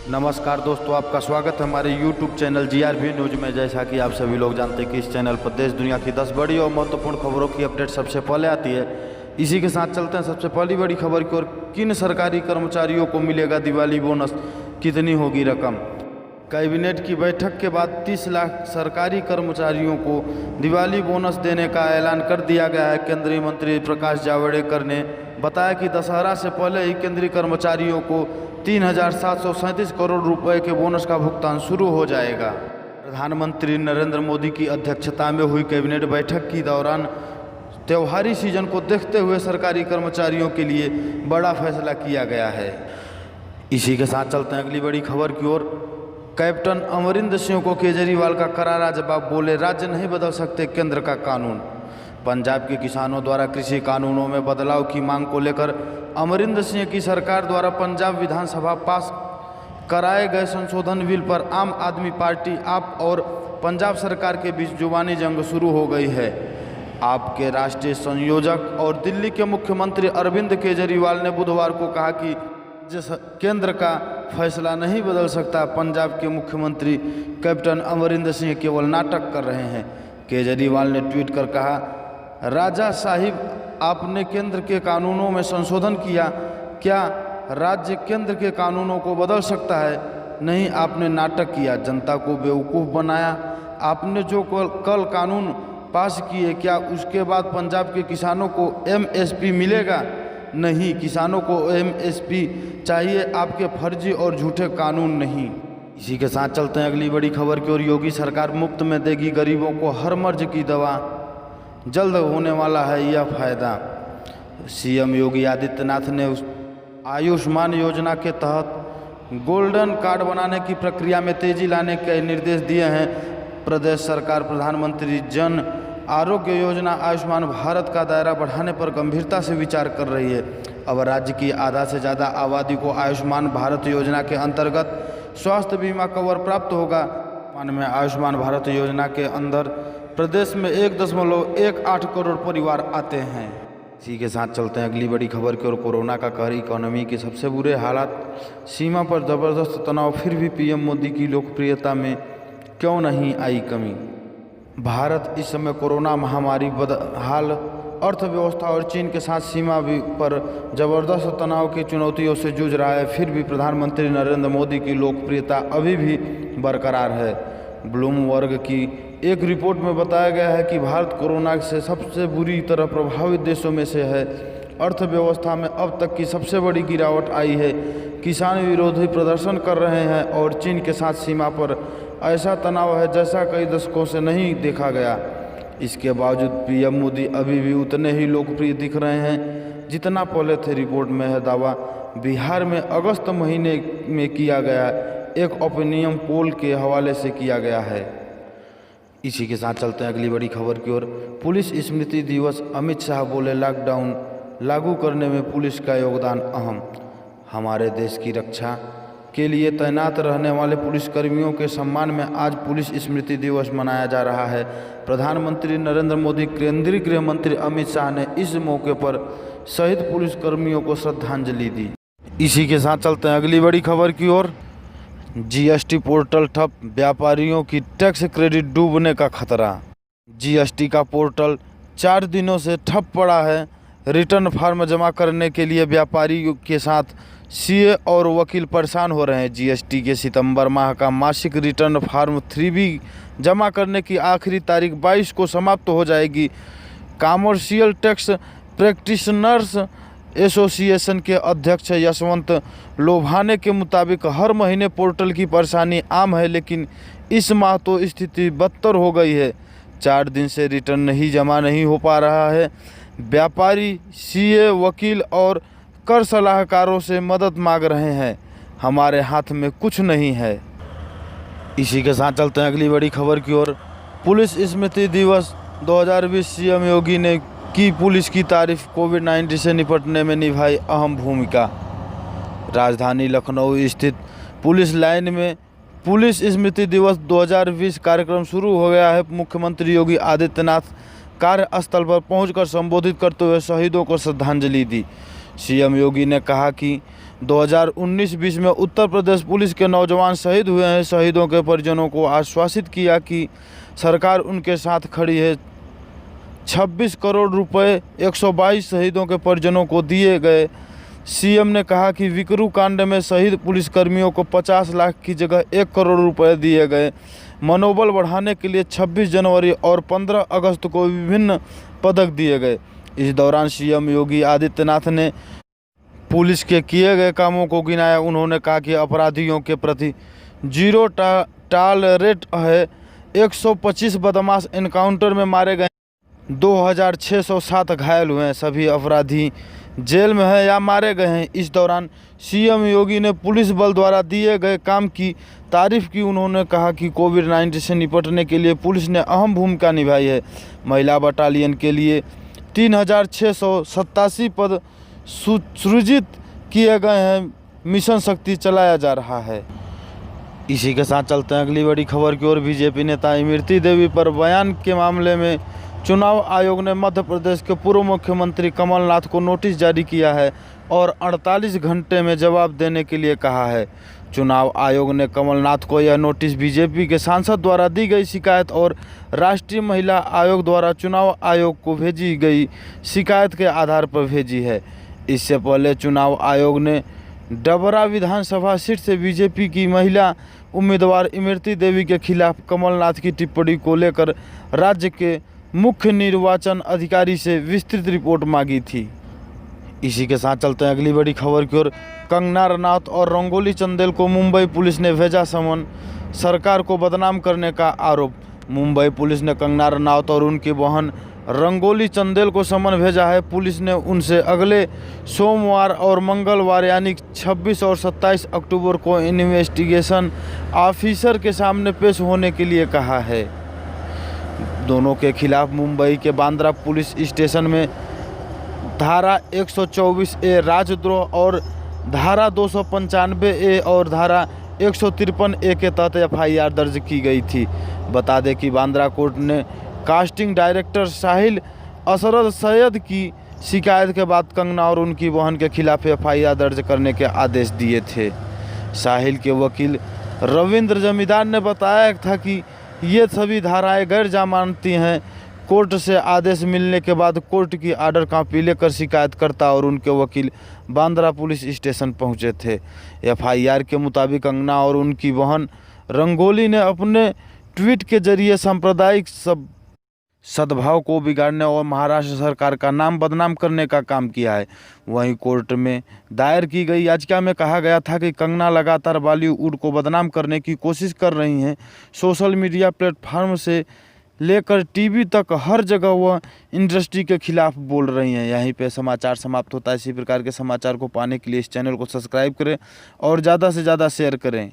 नमस्कार दोस्तों, आपका स्वागत है हमारे YouTube चैनल GRV न्यूज में। जैसा कि आप सभी लोग जानते हैं कि इस चैनल पर देश दुनिया की 10 बड़ी और महत्वपूर्ण खबरों की अपडेट सबसे पहले आती है। इसी के साथ चलते हैं सबसे पहली बड़ी खबर की ओर। किन सरकारी कर्मचारियों को मिलेगा दिवाली बोनस, कितनी होगी रकम? कैबिनेट की बैठक के बाद 30 लाख सरकारी कर्मचारियों को दिवाली बोनस देने का ऐलान कर दिया गया है। केंद्रीय मंत्री प्रकाश जावड़ेकर ने बताया कि दशहरा से पहले ही केंद्रीय कर्मचारियों को 3,737 करोड़ रुपए के बोनस का भुगतान शुरू हो जाएगा। प्रधानमंत्री नरेंद्र मोदी की अध्यक्षता में हुई कैबिनेट बैठक के दौरान त्योहारी सीजन को देखते हुए सरकारी कर्मचारियों के लिए बड़ा फैसला किया गया है। इसी के साथ चलते हैं अगली बड़ी खबर की ओर। कैप्टन अमरिंदर सिंह को केजरीवाल का करारा जवाब, बोले राज्य नहीं बदल सकते केंद्र का कानून। पंजाब के किसानों द्वारा कृषि कानूनों में बदलाव की मांग को लेकर अमरिंदर सिंह की सरकार द्वारा पंजाब विधानसभा पास कराए गए संशोधन बिल पर आम आदमी पार्टी, आप और पंजाब सरकार के बीच जुबानी जंग शुरू हो गई है। आप के राष्ट्रीय संयोजक और दिल्ली के मुख्यमंत्री अरविंद केजरीवाल ने बुधवार को कहा कि केंद्र का फैसला नहीं बदल सकता। पंजाब के मुख्यमंत्री कैप्टन अमरिंदर सिंह केवल नाटक कर रहे हैं। केजरीवाल ने ट्वीट कर कहा, राजा साहिब, आपने केंद्र के कानूनों में संशोधन किया, क्या राज्य केंद्र के कानूनों को बदल सकता है? नहीं, आपने नाटक किया, जनता को बेवकूफ़ बनाया। आपने जो कल कानून पास किए, क्या उसके बाद पंजाब के किसानों को MSP मिलेगा? नहीं, किसानों को MSP चाहिए, आपके फर्जी और झूठे कानून नहीं। इसी के साथ चलते हैं अगली बड़ी खबर की ओर। योगी सरकार मुफ्त में देगी गरीबों को हर मर्ज की दवा, जल्द होने वाला है यह फायदा। CM योगी आदित्यनाथ ने आयुष्मान योजना के तहत गोल्डन कार्ड बनाने की प्रक्रिया में तेजी लाने के निर्देश दिए हैं। प्रदेश सरकार प्रधानमंत्री जन आरोग्य योजना आयुष्मान भारत का दायरा बढ़ाने पर गंभीरता से विचार कर रही है। अब राज्य की आधा से ज़्यादा आबादी को आयुष्मान भारत योजना के अंतर्गत स्वास्थ्य बीमा कवर प्राप्त होगा। में आयुष्मान भारत योजना के अंदर प्रदेश में 1.18 करोड़ परिवार आते हैं। इसी के साथ चलते हैं अगली बड़ी खबर की ओर। कोरोना का कहर, इकोनॉमी के सबसे बुरे हालात, सीमा पर ज़बरदस्त तनाव, फिर भी PM मोदी की लोकप्रियता में क्यों नहीं आई कमी? भारत इस समय कोरोना महामारी, बदहाल अर्थव्यवस्था और चीन के साथ सीमा पर जबरदस्त तनाव की चुनौतियों से जूझ रहा है। फिर भी प्रधानमंत्री नरेंद्र मोदी की लोकप्रियता अभी भी बरकरार है। ब्लूमबर्ग की एक रिपोर्ट में बताया गया है कि भारत कोरोना से सबसे बुरी तरह प्रभावित देशों में से है। अर्थव्यवस्था में अब तक की सबसे बड़ी गिरावट आई है। किसान विरोधी प्रदर्शन कर रहे हैं और चीन के साथ सीमा पर ऐसा तनाव है जैसा कई दशकों से नहीं देखा गया। इसके बावजूद PM मोदी अभी भी उतने ही लोकप्रिय दिख रहे हैं जितना पहले थे। रिपोर्ट में है दावा, बिहार में अगस्त महीने में किया गया एक ओपिनियन पोल के हवाले से किया गया है। इसी के साथ चलते हैं अगली बड़ी खबर की ओर। पुलिस स्मृति दिवस, अमित शाह बोले लॉकडाउन लागू करने में पुलिस का योगदान अहम। हमारे देश की रक्षा के लिए तैनात रहने वाले पुलिसकर्मियों के सम्मान में आज पुलिस स्मृति दिवस मनाया जा रहा है। प्रधानमंत्री नरेंद्र मोदी, केंद्रीय गृह मंत्री अमित शाह ने इस मौके पर शहीद पुलिसकर्मियों को श्रद्धांजलि दी। इसी के साथ चलते हैं अगली बड़ी खबर की ओर। GST पोर्टल ठप, व्यापारियों की टैक्स क्रेडिट डूबने का खतरा। GST का पोर्टल 4 दिनों से ठप पड़ा है। रिटर्न फार्म जमा करने के लिए व्यापारियों के साथ CA और वकील परेशान हो रहे हैं। GST के सितंबर माह का मासिक रिटर्न फार्म 3B जमा करने की आखिरी तारीख 22 को समाप्त हो जाएगी। कॉमर्शियल टैक्स प्रैक्टिशनर्स एसोसिएशन के अध्यक्ष यशवंत लोभाने के मुताबिक हर महीने पोर्टल की परेशानी आम है, लेकिन इस माह तो स्थिति बदतर हो गई है। 4 दिन से रिटर्न जमा नहीं हो पा रहा है। व्यापारी CA, वकील और कर सलाहकारों से मदद मांग रहे हैं। हमारे हाथ में कुछ नहीं है। इसी के साथ चलते हैं अगली बड़ी खबर की ओर। पुलिस स्मृति दिवस 2020, CM योगी ने की पुलिस की तारीफ, कोविड-19 से निपटने में निभाई अहम भूमिका। राजधानी लखनऊ स्थित पुलिस लाइन में पुलिस स्मृति दिवस 2020 कार्यक्रम शुरू हो गया है। मुख्यमंत्री योगी आदित्यनाथ कार्यस्थल पर पहुंचकर संबोधित करते हुए शहीदों को श्रद्धांजलि दी। CM योगी ने कहा कि 2019-20 में उत्तर प्रदेश पुलिस के नौजवान शहीद हुए हैं। शहीदों के परिजनों को आश्वासित किया कि सरकार उनके साथ खड़ी है। 26 करोड़ रुपए 122 शहीदों के परिजनों को दिए गए। सीएम ने कहा कि विकरू कांड में शहीद पुलिसकर्मियों को 50 लाख की जगह 1 करोड़ रुपए दिए गए। मनोबल बढ़ाने के लिए 26 जनवरी और 15 अगस्त को विभिन्न पदक दिए गए। इस दौरान सीएम योगी आदित्यनाथ ने पुलिस के किए गए कामों को गिनाया। उन्होंने कहा कि अपराधियों के प्रति जीरो टॉलरेट है। 125 बदमाश एनकाउंटर में मारे गए, 2607 घायल हुए हैं। सभी अपराधी जेल में हैं या मारे गए हैं। इस दौरान सीएम योगी ने पुलिस बल द्वारा दिए गए काम की तारीफ की। उन्होंने कहा कि कोविड-19 से निपटने के लिए पुलिस ने अहम भूमिका निभाई है। महिला बटालियन के लिए 3687 पद सृजित किए गए हैं। मिशन शक्ति चलाया जा रहा है। इसी के साथ चलते हैं अगली बड़ी खबर की ओर। बीजेपी नेता इमरती देवी पर बयान के मामले में चुनाव आयोग ने मध्य प्रदेश के पूर्व मुख्यमंत्री कमलनाथ को नोटिस जारी किया है और 48 घंटे में जवाब देने के लिए कहा है। चुनाव आयोग ने कमलनाथ को यह नोटिस बीजेपी के सांसद द्वारा दी गई शिकायत और राष्ट्रीय महिला आयोग द्वारा चुनाव आयोग को भेजी गई शिकायत के आधार पर भेजी है। इससे पहले चुनाव आयोग ने डबरा विधानसभा सीट से बीजेपी की महिला उम्मीदवार इमरती देवी के खिलाफ कमलनाथ की टिप्पणी को लेकर राज्य के मुख्य निर्वाचन अधिकारी से विस्तृत रिपोर्ट मांगी थी। इसी के साथ चलते हैं अगली बड़ी खबर की ओर। कंगना रनौत और रंगोली चंदेल को मुंबई पुलिस ने भेजा समन, सरकार को बदनाम करने का आरोप। मुंबई पुलिस ने कंगना रनौत और उनकी बहन रंगोली चंदेल को समन भेजा है। पुलिस ने उनसे अगले सोमवार और मंगलवार यानी 26 और 27 अक्टूबर को इन्वेस्टिगेशन ऑफिसर के सामने पेश होने के लिए कहा है। दोनों के खिलाफ मुंबई के बांद्रा पुलिस स्टेशन में धारा 124A राजद्रोह और धारा 295A और धारा 153A के तहत FIR दर्ज की गई थी। बता दें कि बांद्रा कोर्ट ने कास्टिंग डायरेक्टर साहिल असरद सैयद की शिकायत के बाद कंगना और उनकी बहन के खिलाफ FIR दर्ज करने के आदेश दिए थे। साहिल के वकील रविंद्र जमींदार ने बताया था कि ये सभी धाराएं गैर जमानती हैं। कोर्ट से आदेश मिलने के बाद कोर्ट की ऑर्डर कॉपी लेकर शिकायतकर्ता और उनके वकील बांद्रा पुलिस स्टेशन पहुंचे थे। FIR के मुताबिक कंगना और उनकी बहन रंगोली ने अपने ट्वीट के जरिए सांप्रदायिक सद्भाव को बिगाड़ने और महाराष्ट्र सरकार का नाम बदनाम करने का काम किया है। वहीं कोर्ट में दायर की गई याचिका में कहा गया था कि कंगना लगातार बॉलीवुड को बदनाम करने की कोशिश कर रही हैं। सोशल मीडिया प्लेटफॉर्म से लेकर टीवी तक हर जगह वह इंडस्ट्री के खिलाफ बोल रही हैं। यहीं पे समाचार समाप्त होता है। इसी प्रकार के समाचार को पाने के लिए इस चैनल को सब्सक्राइब करें और ज़्यादा से ज़्यादा शेयर करें।